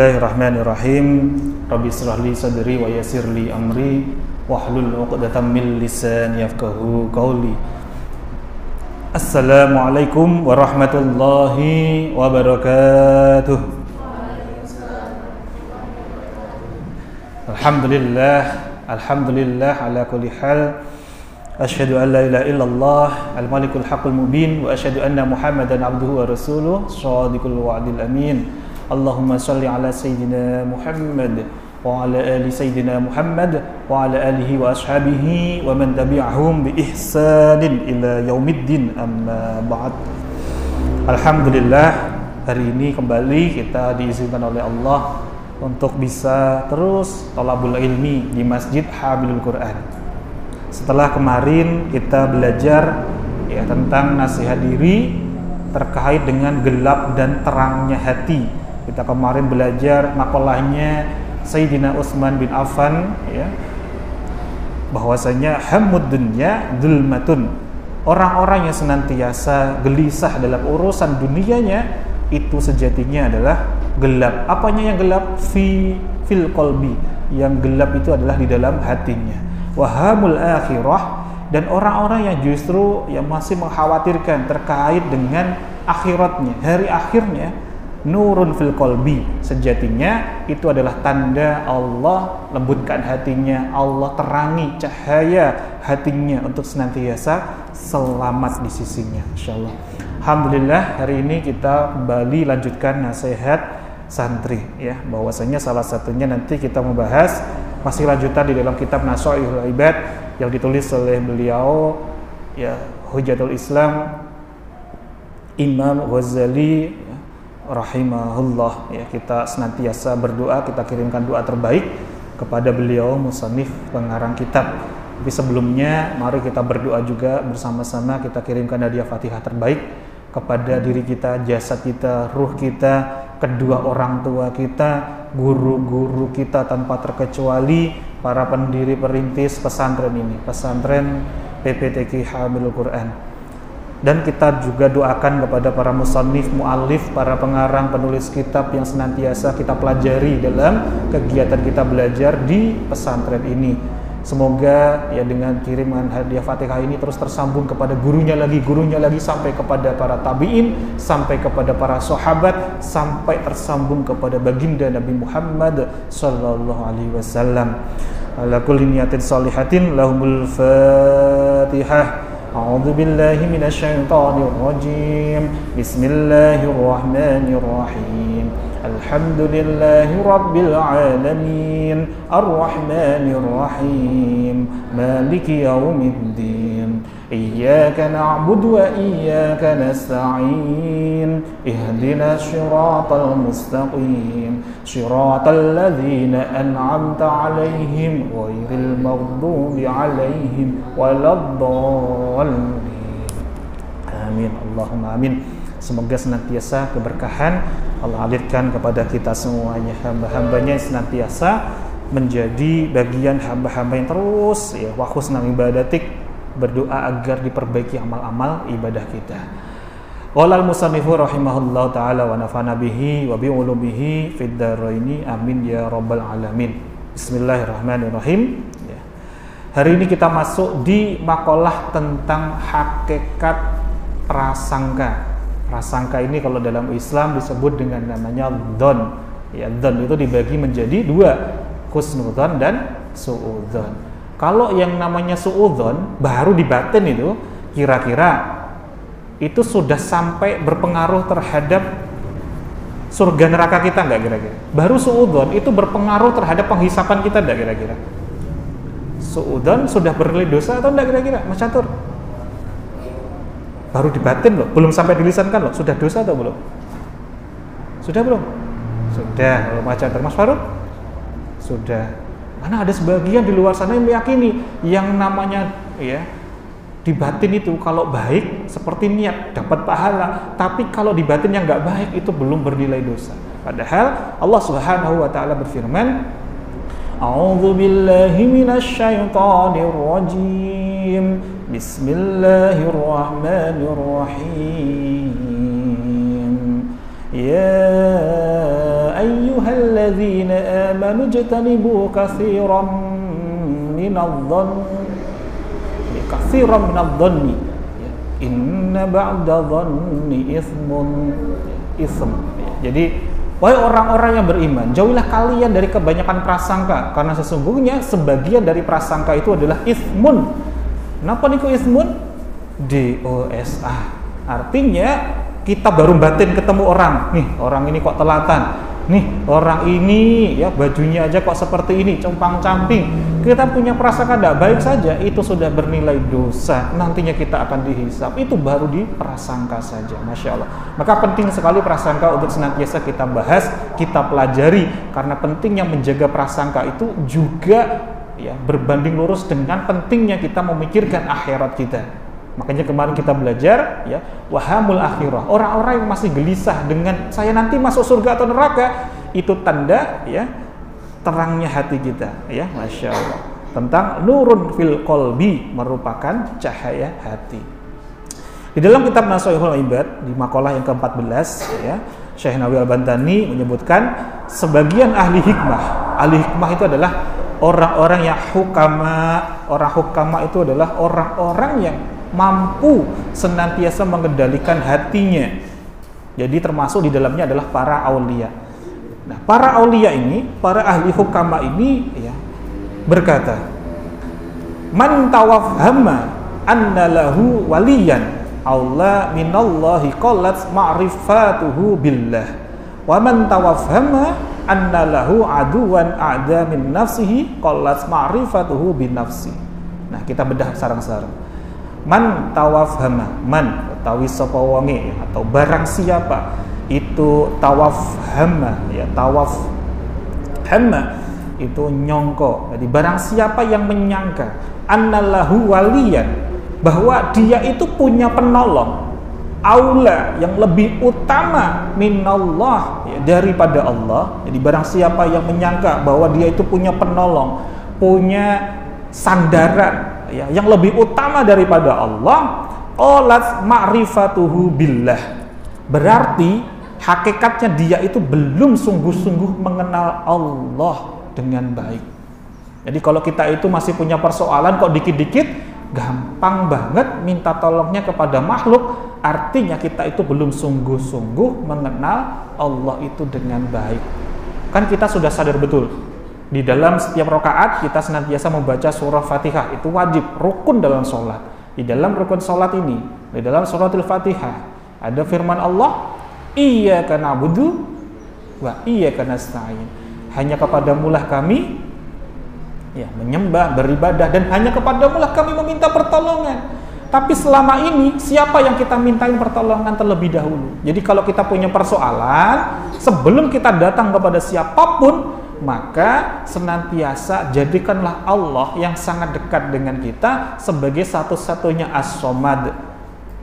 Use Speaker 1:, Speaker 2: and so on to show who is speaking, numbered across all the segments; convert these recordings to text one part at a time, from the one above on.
Speaker 1: Bismillahirrahmanirrahim. Rabbi shrah li sadri wa yassir li amri wahlul 'uqdatam min lisani yafqahu qawli. Assalamualaikum warahmatullahi wabarakatuh. Alhamdulillah ala kulli hal. Asyhadu an la ilaha illallah al-malikul haqqul mubin wa asyhadu anna Muhammadan abduhu wa rasuluh shadiqul wa'dil amin. Allahumma shalli ala sayyidina Muhammad wa ala ali sayyidina Muhammad wa ala alihi wa ashabihi wa man tabi'ahum bi ihsanin ila yaumiddin, amma ba'd. Alhamdulillah, hari ini kembali kita diizinkan oleh Allah untuk bisa terus thalabul ilmi di Masjid Hamilul Quran. Setelah kemarin kita belajar tentang nasihat diri terkait dengan gelap dan terangnya hati. Kita kemarin belajar makolahnya Sayyidina Utsman bin Affan, bahwasanya hammud dunya dzulmatun. Orang-orang yang senantiasa gelisah dalam urusan dunianya itu sejatinya adalah gelap. Apanya yang gelap? Fil qalbi. Yang gelap itu adalah di dalam hatinya. Wahamul akhirah, dan orang-orang yang justru yang masih mengkhawatirkan terkait dengan akhiratnya, hari akhirnya, nurun fil qalbi, sejatinya itu adalah tanda Allah lembutkan hatinya, Allah terangi cahaya hatinya untuk senantiasa selamat di sisinya, insyaallah. Alhamdulillah, hari ini kita kembali lanjutkan nasihat santri, bahwasanya salah satunya nanti kita membahas masih lanjutan di dalam kitab Nasha'ihul Ibad yang ditulis oleh beliau, Hujjatul Islam Imam Ghazali rahimahullah. Kita senantiasa berdoa, kita kirimkan doa terbaik kepada beliau musannif pengarang kitab. Tapi sebelumnya mari kita berdoa juga bersama-sama, kita kirimkan hadiah Fatihah terbaik kepada diri kita, jasad kita, ruh kita, kedua orang tua kita, guru-guru kita tanpa terkecuali, para pendiri perintis pesantren ini, pesantren PPTQ Hamilul Quran. Dan kita juga doakan kepada para musannif, mu'allif, para pengarang, penulis kitab yang senantiasa kita pelajari dalam kegiatan kita belajar di pesantren ini. Semoga dengan kiriman hadiah Fatihah ini terus tersambung kepada gurunya lagi, sampai kepada para tabi'in, sampai kepada para sahabat, sampai tersambung kepada baginda Nabi Muhammad sallallahu alaihi wasallam. Ala kulli niyatin shalihatin lahumul Fatihah. A'udzu billahi minasy syaithanir rajim. Bismillahirrahmanirrahim. Alhamdulillahi rabbil alamin. Arrahmanir rahim. Maliki yaumiddin. Iyyaka na'budu wa iyyaka nasta'in. Ihdinas siratal mustaqim. Shiratal ladzina an'amta 'alaihim ghairil maghdubi 'alaihim waladdallin. Amin. Allahumma amin. Semoga senantiasa keberkahan Allah alirkan kepada kita semuanya, hamba-hambanya yang senantiasa menjadi bagian hamba-hamba yang terus wa husnul ibadatik, berdoa agar diperbaiki amal-amal ibadah kita. Qala al-musannifu rahimahullahu taala wa nafa'ana bihi wa bi ulumihi fid dharaini amin ya rabbal alamin. Bismillahirrahmanirrahim. Hari ini kita masuk di makalah tentang hakikat prasangka. Prasangka ini kalau dalam Islam disebut dengan namanya dzon. Dzon itu dibagi menjadi dua, husnudzon dan suudzon. Kalau yang namanya suudzon baru di batin itu, kira-kira itu sudah sampai berpengaruh terhadap surga neraka kita enggak kira-kira? Baru suudzon itu berpengaruh terhadap penghisapan kita enggak kira-kira? Suudzon sudah bernilai dosa atau enggak kira-kira, Mas Catur? Baru di batin loh, belum sampai dilisankan loh. Sudah dosa atau belum? Sudah belum? Sudah, Mas Catur. Mas Faruk? Sudah. Karena ada sebagian di luar sana yang meyakini yang namanya di batin itu kalau baik seperti niat dapat pahala, tapi kalau di batin yang enggak baik itu belum bernilai dosa. Padahal Allah Subhanahu wa taala berfirman, A'udzu billahi minasy syaithanir rajim. Bismillahirrahmanirrahim. Ya ayyuhal ayyuhalladzina amanu jtanibu katsiran minadh-dhanni inna ba'da dhanni ism. Jadi wahai orang-orang yang beriman, jauhilah kalian dari kebanyakan prasangka, karena sesungguhnya sebagian dari prasangka itu adalah ismun. Kenapa niku ismun? DOSA. Artinya kita baru batin ketemu orang, nih orang ini kok telatan, nih orang ini ya bajunya aja kok seperti ini, compang-camping. Kita punya prasangka tidak baik saja, itu sudah bernilai dosa. Nantinya kita akan dihisab. Itu baru di prasangka saja, masya Allah. Maka penting sekali prasangka untuk senantiasa kita bahas, kita pelajari, karena pentingnya menjaga prasangka itu juga ya berbanding lurus dengan pentingnya kita memikirkan akhirat kita. Makanya kemarin kita belajar ya, wahamul akhirah. Orang-orang yang masih gelisah dengan saya nanti masuk surga atau neraka, itu tanda ya terangnya hati kita ya, masya Allah. Tentang nurun fil qalbi, merupakan cahaya hati. Di dalam kitab Nashihul Ibad di makalah yang ke-14 ya, Syekh Nawawi Al-Bantani menyebutkan sebagian ahli hikmah. Ahli hikmah itu adalah orang-orang yang hukama. Orang hukama itu adalah orang-orang yang mampu senantiasa mengendalikan hatinya. Jadi termasuk di dalamnya adalah para aulia. Nah, para aulia ini, para ahli hukama ini ya, berkata, man tawafhama anna lahu waliyan Allah minallahi qallat ma'rifatuhu billah wa man tawafhama anna lahu aduwan a'da min nafsihi qallat ma'rifatuhu bin nafsi. Nah, kita bedah sarang-sarang. Man tawafhama, man utawi sapa wonge atau barang siapa itu tawafhama ya, tawafhama itu nyongko. Jadi barang siapa yang menyangka annallahu waliyan, bahwa dia itu punya penolong, aula yang lebih utama minallah ya, daripada Allah. Jadi barang siapa yang menyangka bahwa dia itu punya penolong, punya sandaran ya, yang lebih utama daripada Allah, qalat ma'rifatuhu billah, berarti hakikatnya dia itu belum sungguh-sungguh mengenal Allah dengan baik. Jadi kalau kita itu masih punya persoalan kok dikit-dikit gampang banget minta tolongnya kepada makhluk, artinya kita itu belum sungguh-sungguh mengenal Allah itu dengan baik. Kan kita sudah sadar betul, di dalam setiap rakaat kita senantiasa membaca surah Fatihah, itu wajib, rukun dalam sholat. Di dalam rukun sholat ini, di dalam suratul Fatihah ada firman Allah, iyyaka na'budu wa iyyaka nasta'in. Hanya kepadamulah kami ya menyembah, beribadah, dan hanya kepadamulah kami meminta pertolongan. Tapi selama ini siapa yang kita mintain pertolongan terlebih dahulu? Jadi kalau kita punya persoalan, sebelum kita datang kepada siapapun, maka senantiasa jadikanlah Allah yang sangat dekat dengan kita sebagai satu-satunya as-somad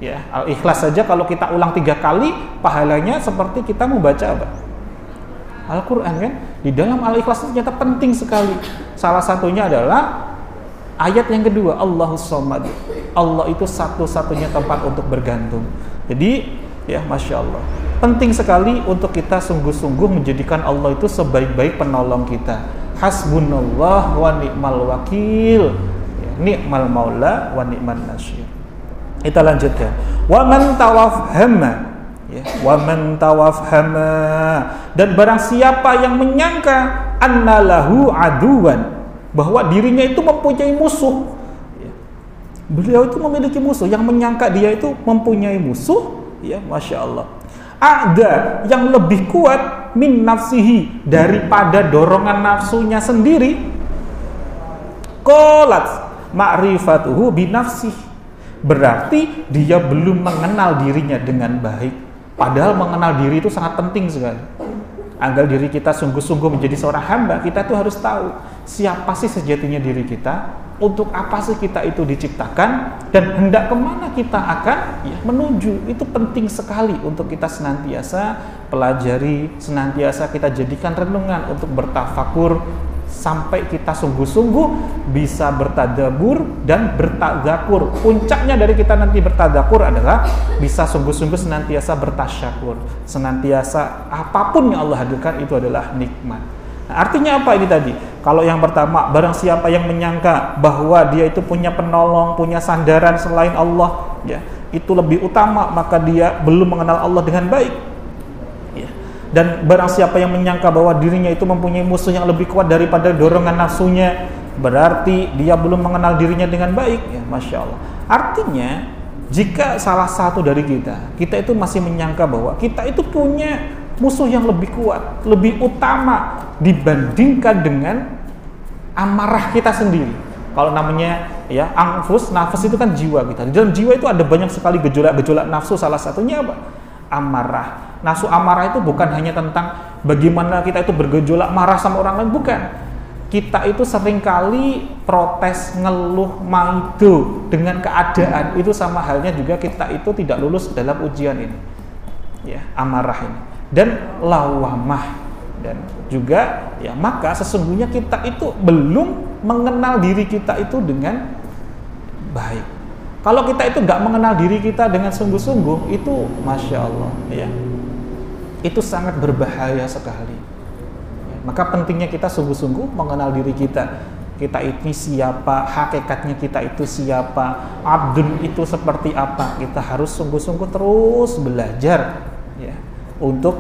Speaker 1: ya. Al-Ikhlas saja kalau kita ulang 3 kali, pahalanya seperti kita membaca apa? Al-Quran kan? Di dalam Al-Ikhlas itu ternyata penting sekali. Salah satunya adalah ayat yang kedua, Allahus Somad. Allah itu satu-satunya tempat untuk bergantung. Jadi ya, masya Allah, penting sekali untuk kita sungguh-sungguh menjadikan Allah itu sebaik-baik penolong kita. Hasbunallah wa ni'mal wakil ya, ni'mal maula wa ni'man nasyir. Kita lanjutkan. Wa man tawafhama ya, wa man tawafhama, dan barang siapa yang menyangka annalahu aduwan, bahwa dirinya itu mempunyai musuh ya. Beliau itu memiliki musuh, yang menyangka dia itu mempunyai musuh ya, masya Allah, ada yang lebih kuat min nafsihi, daripada dorongan nafsunya sendiri, qalat ma'rifatuhu binafsihi, berarti dia belum mengenal dirinya dengan baik. Padahal mengenal diri itu sangat penting sekali. Agar diri kita sungguh-sungguh menjadi seorang hamba, kita tuh harus tahu siapa sih sejatinya diri kita, untuk apa sih kita itu diciptakan, dan hendak kemana kita akan ya, menuju. Itu penting sekali untuk kita senantiasa pelajari, senantiasa kita jadikan renungan untuk bertafakur, sampai kita sungguh-sungguh bisa bertadabbur dan bertadzakur. Puncaknya dari kita nanti bertadzakur adalah bisa sungguh-sungguh senantiasa bertasyakur, senantiasa apapun yang Allah hadirkan itu adalah nikmat. Artinya apa ini tadi? Kalau yang pertama, barang siapa yang menyangka bahwa dia itu punya penolong, punya sandaran selain Allah, ya, itu lebih utama, maka dia belum mengenal Allah dengan baik. Ya. Dan barang siapa yang menyangka bahwa dirinya itu mempunyai musuh yang lebih kuat daripada dorongan nafsunya, berarti dia belum mengenal dirinya dengan baik. Ya, Masya Allah. Artinya, jika salah satu dari kita itu masih menyangka bahwa kita itu punya musuh yang lebih kuat, lebih utama dibandingkan dengan amarah kita sendiri. Kalau namanya ya nafs itu kan jiwa kita. Di dalam jiwa itu ada banyak sekali gejolak-gejolak nafsu. Salah satunya apa? Amarah. Nafsu amarah itu bukan hanya tentang bagaimana kita itu bergejolak marah sama orang lain, bukan. Kita itu seringkali protes, ngeluh, maido dengan keadaan. Itu sama halnya juga kita itu tidak lulus dalam ujian ini. Ya, amarah ini. Dan lawamah, dan juga ya, maka sesungguhnya kita itu belum mengenal diri kita itu dengan baik. Kalau kita itu nggak mengenal diri kita dengan sungguh-sungguh, itu Masya Allah, ya, itu sangat berbahaya sekali. Ya, maka pentingnya kita sungguh-sungguh mengenal diri kita. Kita ini siapa, hakikatnya kita itu siapa, abdun itu seperti apa. Kita harus sungguh-sungguh terus belajar, ya, untuk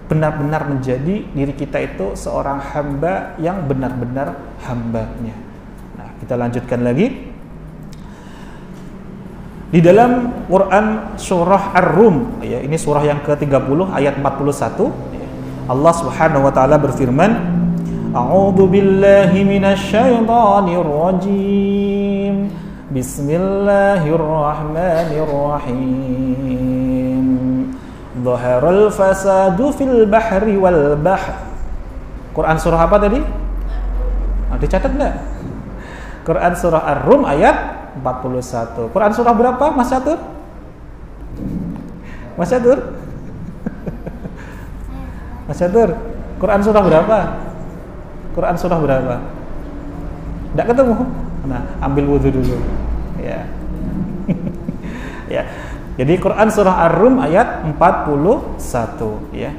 Speaker 1: benar-benar menjadi diri kita itu seorang hamba yang benar-benar hambanya. Nah, kita lanjutkan lagi. Di dalam Quran surah Ar-Rum, ya, ini surah yang ke-30 ayat 41, ya, Allah Subhanahu wa taala berfirman, A'udzu billahi minasy syaithanir rajim. Bismillahirrahmanirrahim. Dhaharal fasadu fil bahri wal bahr. Quran surah apa tadi? Dicatat enggak? Quran surah Ar-Rum ayat 41. Quran surah berapa, Mas Catur? Mas Catur? Mas Catur, Quran surah berapa? Quran surah berapa? Enggak ketemu? Nah, ambil wudhu dulu. Ya. Ya. Jadi Quran surah Ar-Rum ayat 41, ya,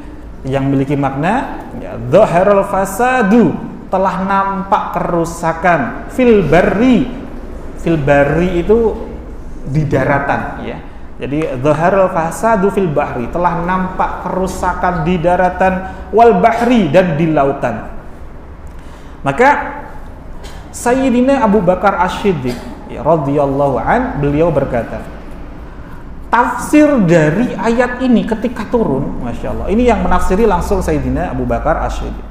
Speaker 1: yang memiliki makna ya, dhaharal fasadu, telah nampak kerusakan, fil barri itu di daratan, ya. Jadi dhaharal fasadu fil bahri, telah nampak kerusakan di daratan, wal bahri, dan di lautan. Maka Sayyidina Abu Bakar As-Siddiq, ya, radhiyallahu an, beliau berkata, tafsir dari ayat ini ketika turun, Masya Allah, ini yang menafsiri langsung Sayyidina Abu Bakar As-Siddiq.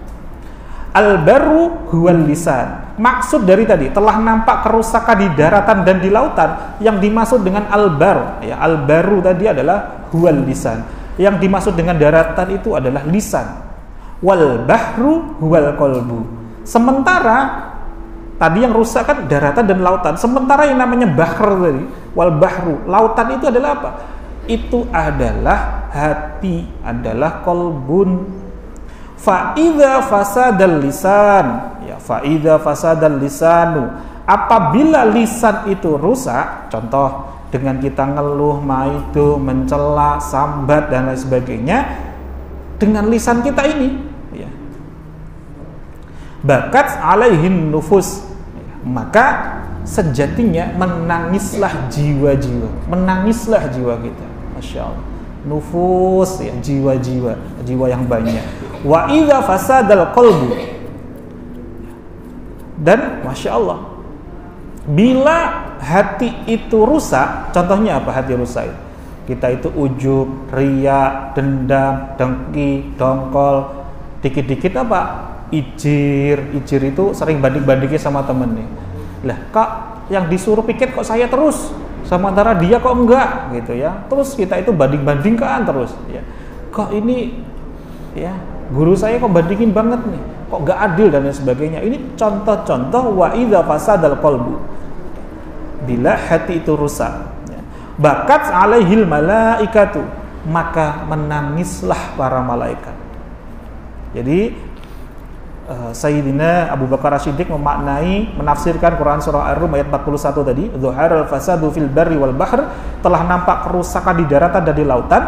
Speaker 1: Al-barru huwal lisan. Maksud dari tadi, telah nampak kerusakan di daratan dan di lautan, yang dimaksud dengan al-bar, ya, al-barru tadi adalah huwal lisan. Yang dimaksud dengan daratan itu adalah lisan. Wal bahru huwal qalbu. Sementara tadi yang rusak kan daratan dan lautan. Sementara yang namanya bahr tadi, wal bahru, lautan itu adalah apa? Itu adalah hati, adalah qalbun. Fa idza fasadal lisan, ya, fa idza fasadal lisanu. Apabila lisan itu rusak, contoh dengan kita ngeluh, maido, mencela, sambat dan lain sebagainya dengan lisan kita ini, ya, bakat alaihin nufus, maka sejatinya menangislah jiwa-jiwa, menangislah jiwa kita, Masya Allah. Nufus, ya, jiwa-jiwa, jiwa yang banyak. Wa idza fasadal qalbu, dan Masya Allah, bila hati itu rusak, contohnya apa hati rusak? Kita itu ujub, riya, dendam, dengki, dongkol, dikit-dikit apa? Ijir itu sering banding-bandingin sama temennya. Lah, kok yang disuruh piket kok saya terus, sementara dia kok enggak, gitu ya. Terus kita itu banding-bandingkan terus, ya. Kok ini, ya, guru saya kok bandingin banget nih, kok enggak adil dan lain sebagainya. Ini contoh-contoh wa idza fasadal qalbu. Bila hati itu rusak, ya, bakat alaihil malaikatu, maka menangislah para malaikat. Jadi Sayyidina Abu Bakar As-Siddiq menafsirkan Quran surah Ar-Rum ayat 41 tadi, dhaharal fasadu fil barri wal bahr, telah nampak kerusakan di daratan dan di lautan.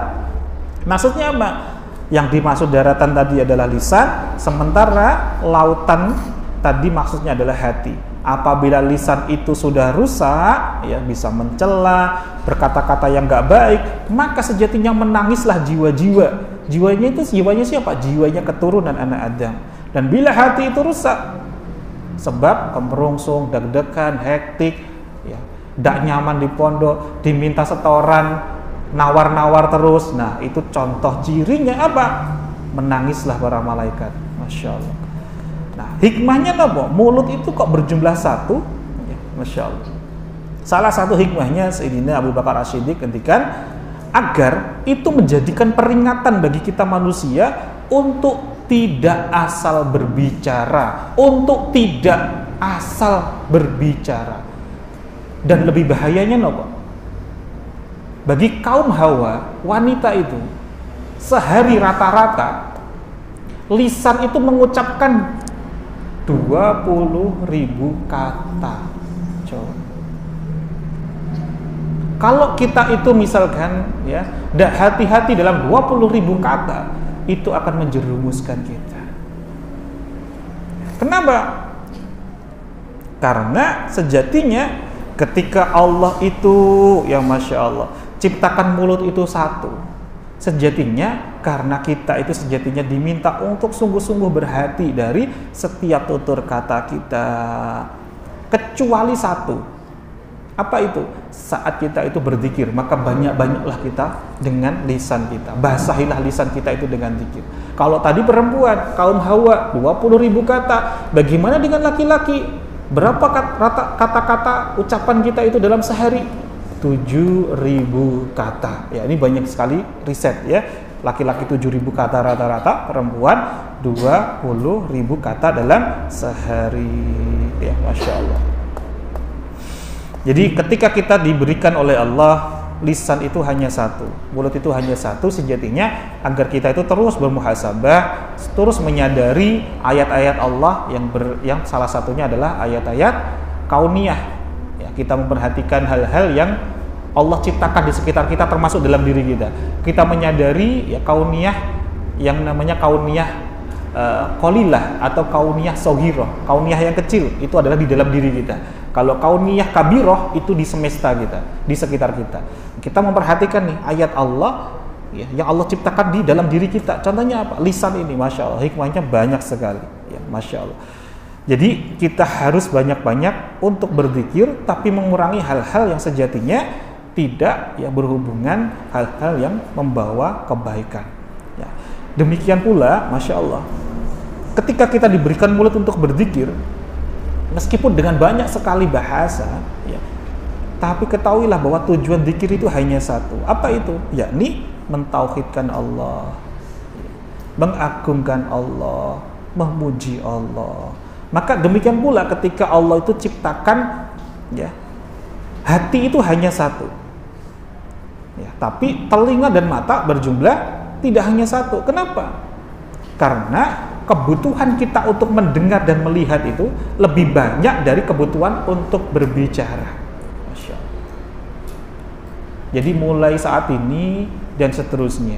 Speaker 1: Maksudnya apa? Yang dimaksud daratan tadi adalah lisan, sementara lautan tadi maksudnya adalah hati. Apabila lisan itu sudah rusak, ya bisa mencela, berkata-kata yang nggak baik, maka sejatinya menangislah jiwa-jiwa. Jiwanya siapa? Jiwanya keturunan anak Adam. Dan bila hati itu rusak, sebab kemerungsung, deg-degan, hektik, ya, nggak nyaman di pondok, diminta setoran, nawar-nawar terus. Nah, itu contoh cirinya apa? Menangislah para malaikat. Masya Allah. Nah, hikmahnya apa? Mulut itu kok berjumlah satu? Ya, Masya Allah. Salah satu hikmahnya Sayyidina Abu Bakar As-Siddiq ketika agar itu menjadikan peringatan bagi kita manusia untuk tidak asal berbicara, untuk tidak asal berbicara. Dan lebih bahayanya apa? Bagi kaum Hawa, wanita itu sehari rata-rata lisan itu mengucapkan 20.000 kata. Coba. Kalau kita itu misalkan ya, tidak hati-hati dalam 20.000 kata, itu akan menjerumuskan kita. Kenapa? Karena sejatinya ketika Allah itu, ya Masya Allah, ciptakan mulut itu satu. Sejatinya karena kita itu sejatinya diminta untuk sungguh-sungguh berhati dari setiap tutur kata kita. Kecuali satu. Apa itu? Saat kita itu berzikir, maka banyak-banyaklah kita dengan lisan kita. Basahilah lisan kita itu dengan zikir. Kalau tadi perempuan, kaum Hawa, 20.000 kata. Bagaimana dengan laki-laki? Berapa kata-kata ucapan kita itu dalam sehari? 7.000 kata. Ya, ini banyak sekali riset ya. Laki-laki 7.000 kata rata-rata, perempuan 20.000 kata dalam sehari. Ya, Masya Allah. Jadi ketika kita diberikan oleh Allah lisan itu hanya satu, mulut itu hanya satu, sejatinya agar kita itu terus bermuhasabah, terus menyadari ayat-ayat Allah yang salah satunya adalah ayat-ayat kauniyah. Kita memperhatikan hal-hal yang Allah ciptakan di sekitar kita, termasuk dalam diri kita. Kita menyadari ya kauniyah yang namanya kauniyah qalilah atau kauniyah sogiroh, kauniyah yang kecil itu adalah di dalam diri kita. Kalau kauniyah kabiroh itu di semesta kita, di sekitar kita. Kita memperhatikan nih ayat Allah ya, yang Allah ciptakan di dalam diri kita. Contohnya apa? Lisan ini, Masya Allah, hikmahnya banyak sekali. Ya, Masya Allah. Jadi kita harus banyak-banyak untuk berzikir, tapi mengurangi hal-hal yang sejatinya tidak ya berhubungan hal-hal yang membawa kebaikan. Ya. Demikian pula, Masya Allah, ketika kita diberikan mulut untuk berzikir, meskipun dengan banyak sekali bahasa, ya, tapi ketahuilah bahwa tujuan zikir itu hanya satu. Apa itu? Yakni mentauhidkan Allah, mengagungkan Allah, memuji Allah. Maka demikian pula ketika Allah itu ciptakan ya, hati itu hanya satu ya, tapi telinga dan mata berjumlah tidak hanya satu. Kenapa? Karena kebutuhan kita untuk mendengar dan melihat itu lebih banyak dari kebutuhan untuk berbicara. Masya Allah. Jadi mulai saat ini dan seterusnya,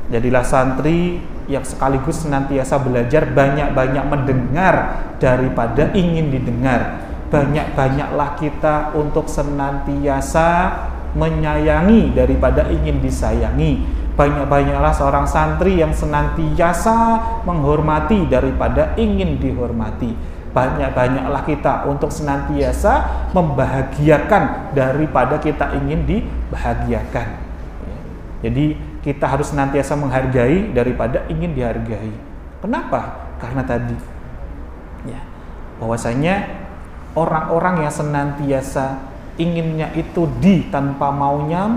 Speaker 1: jadilah santri yang sekaligus senantiasa belajar, banyak-banyak mendengar daripada ingin didengar. Banyak-banyaklah kita untuk senantiasa menyayangi daripada ingin disayangi. Banyak-banyaklah seorang santri yang senantiasa menghormati daripada ingin dihormati. Banyak-banyaklah kita untuk senantiasa membahagiakan daripada kita ingin dibahagiakan. Jadi kita harus senantiasa menghargai daripada ingin dihargai. Kenapa? Karena tadi ya, bahwasanya orang-orang yang senantiasa inginnya itu di tanpa maunya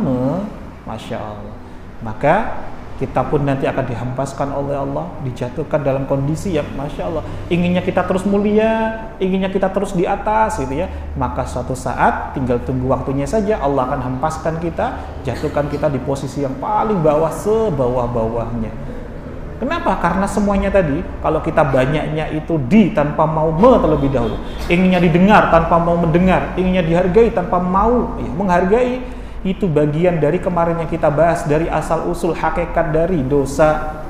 Speaker 1: Masya Allah, maka kita pun nanti akan dihempaskan oleh Allah, dijatuhkan dalam kondisi yang Masya Allah, inginnya kita terus mulia, inginnya kita terus di atas gitu ya, maka suatu saat tinggal tunggu waktunya saja, Allah akan hempaskan kita, jatuhkan kita di posisi yang paling bawah, sebawah-bawahnya. Kenapa? Karena semuanya tadi, kalau kita banyaknya itu di tanpa mau terlebih dahulu, inginnya didengar tanpa mau mendengar, inginnya dihargai tanpa mau ya, menghargai, itu bagian dari kemarin yang kita bahas, dari asal usul hakikat dari dosa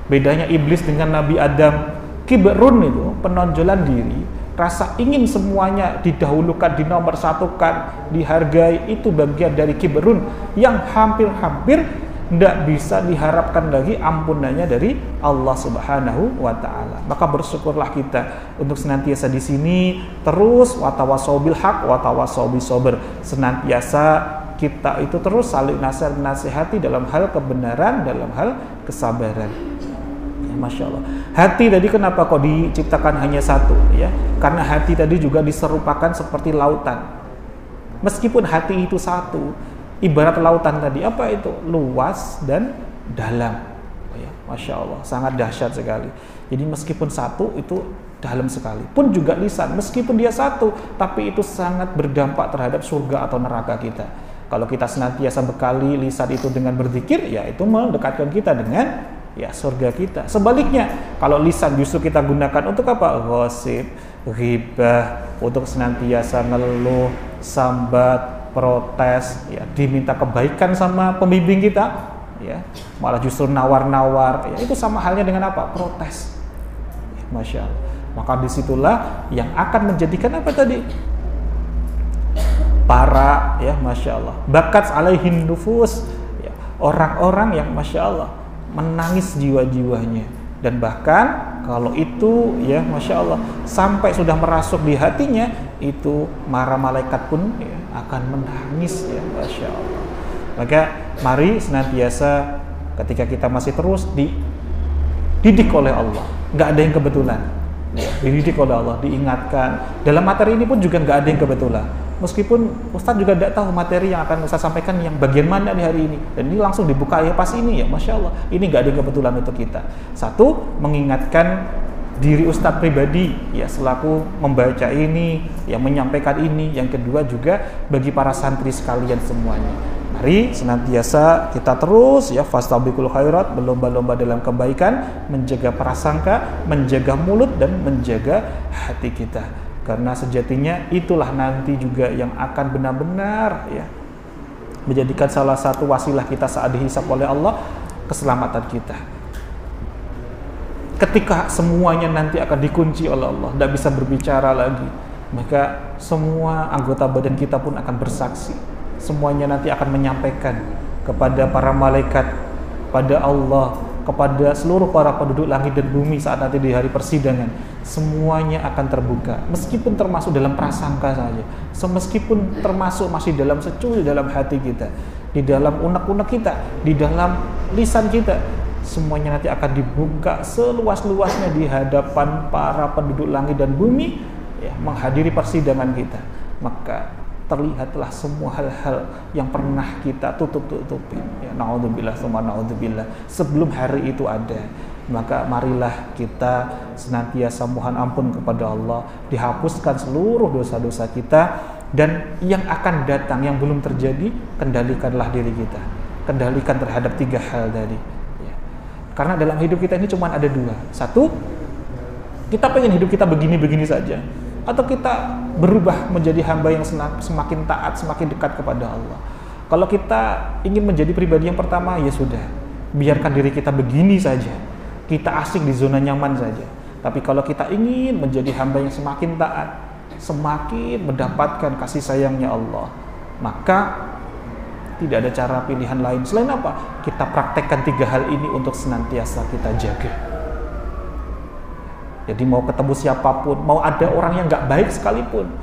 Speaker 1: Bedanya iblis dengan Nabi Adam, kibrun itu penonjolan diri, rasa ingin semuanya didahulukan, dinomorsatukan, dihargai, itu bagian dari kibrun yang hampir-hampir tidak bisa diharapkan lagi ampunannya dari Allah Subhanahu wa Ta'ala. Maka bersyukurlah kita untuk senantiasa di sini terus watawasau bil haq watawasau bis sabr, senantiasa kita itu terus saling nasihati dalam hal kebenaran, dalam hal kesabaran. Ya, Masya Allah. Hati tadi kenapa kok diciptakan hanya satu? Ya, karena hati tadi juga diserupakan seperti lautan. Meskipun hati itu satu, ibarat lautan tadi, apa itu? Luas dan dalam. Ya, Masya Allah, sangat dahsyat sekali. Jadi meskipun satu itu dalam sekali. Pun juga lisan, meskipun dia satu, tapi itu sangat berdampak terhadap surga atau neraka kita. Kalau kita senantiasa bekali lisan itu dengan berzikir, ya itu mendekatkan kita dengan ya surga kita. Sebaliknya, kalau lisan justru kita gunakan untuk apa? Gosip, ghibah, untuk senantiasa ngeluh, sambat, protes, ya diminta kebaikan sama pembimbing kita, ya malah justru nawar-nawar, ya itu sama halnya dengan apa? Protes. Ya, Masya Allah. Maka disitulah yang akan menjadikan apa tadi? Para, ya Masya Allah, bakat alaihin nufus, ya, orang-orang yang Masya Allah menangis jiwa-jiwanya, dan bahkan kalau itu ya Masya Allah sampai sudah merasuk di hatinya, itu para malaikat pun ya, akan menangis, ya Masya Allah. Maka mari senantiasa ketika kita masih terus dididik oleh Allah, nggak ada yang kebetulan, ya, dididik oleh Allah, diingatkan. Dalam materi ini pun juga nggak ada yang kebetulan. Meskipun Ustadz juga tidak tahu materi yang akan Ustadz sampaikan yang bagian mana di hari ini, dan ini langsung dibuka ya pas ini, ya Masya Allah, ini nggak ada yang kebetulan untuk kita. Satu, mengingatkan diri Ustadz pribadi, ya selaku membaca ini, yang menyampaikan ini. Yang kedua juga bagi para santri sekalian semuanya. Mari senantiasa kita terus ya fastabiqul khairat, berlomba-lomba dalam kebaikan, menjaga prasangka, menjaga mulut dan menjaga hati kita. Karena sejatinya itulah nanti juga yang akan benar-benar ya menjadikan salah satu wasilah kita saat dihisab oleh Allah, keselamatan kita. Ketika semuanya nanti akan dikunci oleh Allah, tidak bisa berbicara lagi, maka semua anggota badan kita pun akan bersaksi. Semuanya nanti akan menyampaikan kepada para malaikat, pada Allah, kepada seluruh para penduduk langit dan bumi saat nanti di hari persidangan. Semuanya akan terbuka, meskipun termasuk dalam prasangka saja, meskipun termasuk masih dalam secuil dalam hati kita, di dalam unek-unek kita, di dalam lisan kita. Semuanya nanti akan dibuka seluas-luasnya di hadapan para penduduk langit dan bumi, ya, menghadiri persidangan kita. Maka terlihatlah semua hal-hal yang pernah kita tutup-tutupin, ya, naudzubillah tsumma naudzubillah, sebelum hari itu ada. Maka marilah kita senantiasa mohon ampun kepada Allah, dihapuskan seluruh dosa-dosa kita, dan yang akan datang yang belum terjadi, kendalikanlah diri kita, kendalikan terhadap 3 hal tadi. Karena dalam hidup kita ini cuma ada 2. Satu, kita pengen hidup kita begini-begini saja, atau kita berubah menjadi hamba yang semakin taat, semakin dekat kepada Allah. Kalau kita ingin menjadi pribadi yang pertama, ya sudah, biarkan diri kita begini saja, kita asik di zona nyaman saja. Tapi kalau kita ingin menjadi hamba yang semakin taat, semakin mendapatkan kasih sayangnya Allah, maka tidak ada cara pilihan lain selain apa? Kita praktekkan 3 hal ini untuk senantiasa kita jaga. Jadi mau ketemu siapapun, mau ada orang yang nggak baik sekalipun,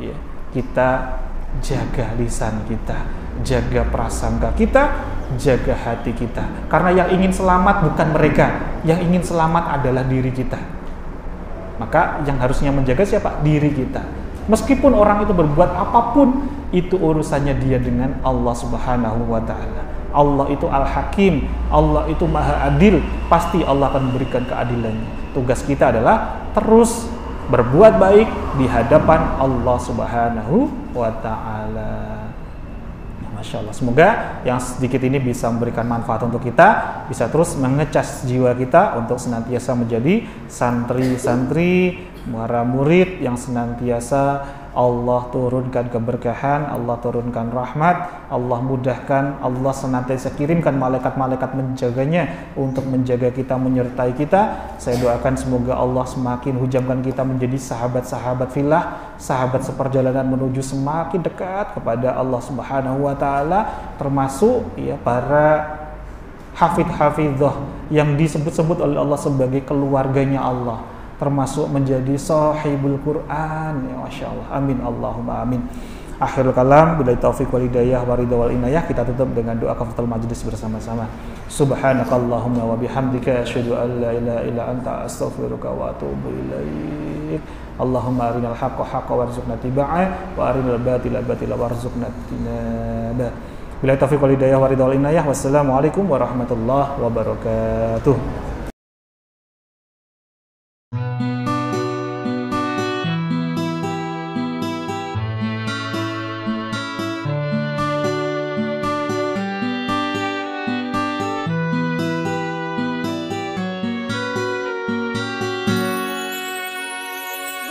Speaker 1: ya, kita jaga lisan kita, jaga prasangka kita, jaga hati kita. Karena yang ingin selamat bukan mereka, yang ingin selamat adalah diri kita. Maka yang harusnya menjaga siapa? Diri kita. Meskipun orang itu berbuat apapun, itu urusannya dia dengan Allah Subhanahu wa Ta'ala. Allah itu Al-Hakim, Allah itu Maha Adil, pasti Allah akan memberikan keadilannya. Tugas kita adalah terus berbuat baik di hadapan Allah Subhanahu wa Ta'ala. Masya Allah, semoga yang sedikit ini bisa memberikan manfaat untuk kita, bisa terus mengecas jiwa kita untuk senantiasa menjadi santri-santri, para murid yang senantiasa Allah turunkan keberkahan, Allah turunkan rahmat, Allah mudahkan, Allah senantiasa kirimkan malaikat-malaikat menjaganya untuk menjaga kita, menyertai kita. Saya doakan semoga Allah semakin hujamkan kita menjadi sahabat-sahabat fillah, sahabat seperjalanan menuju semakin dekat kepada Allah Subhanahu wa taala, termasuk ya para hafidh-hafidhah yang disebut-sebut oleh Allah sebagai keluarganya Allah, termasuk menjadi sahibul Quran ya, Masya Allah, amin Allahumma amin. Akhirul kalam, billahi taufiq wal hidayah wa ridha wal inayah. Kita tutup dengan doa kafatul majlis bersama-sama. Subhanakallahumma wa bihamdika asyhadu an la ilaha illa anta astaghfiruka wa atubu ilaik. Allahumma arinal haqqa haqqan warzuqna tiba'ah wa arinal batila batila warzuqna tinaba. Billahi taufiq wal hidayah wa ridha wal inayah. Wassalamualaikum warahmatullahi wabarakatuh.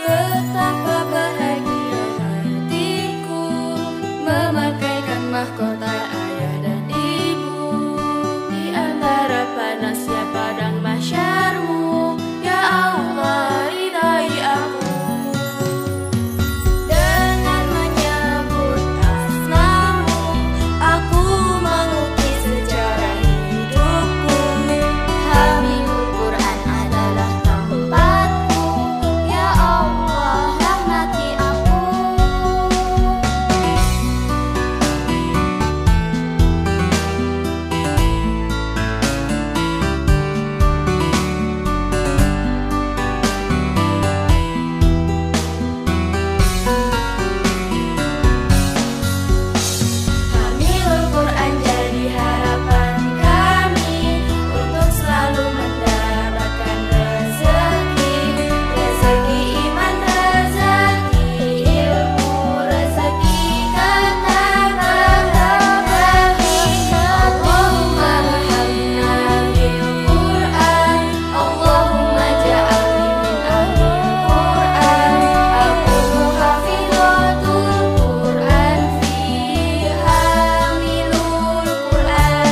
Speaker 2: Betapa bahagia hatiku memakaikan mahkota ayah dan ibu di antara panasnya padang mahsyarmu. Ya Allah, ridai aku dengan menyebut asmamu. Aku mengukir sejarah hidupku. Hamilul Quran adalah tempatku. Ya Allah, rahmati aku. Hamilul Quran jadi harapan kami untuk selalu mendapatkan rezeki, rezeki iman, rezeki ilmu, rezeki kata berbagi. Allahumma rahamna bil Quran, Allahumma ja'alni min ahlil Quran. Aku hafidhatul Quran fi hamilul Quran.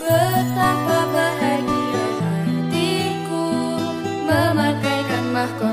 Speaker 2: Betapa bahagia hatiku memakaikan mahkota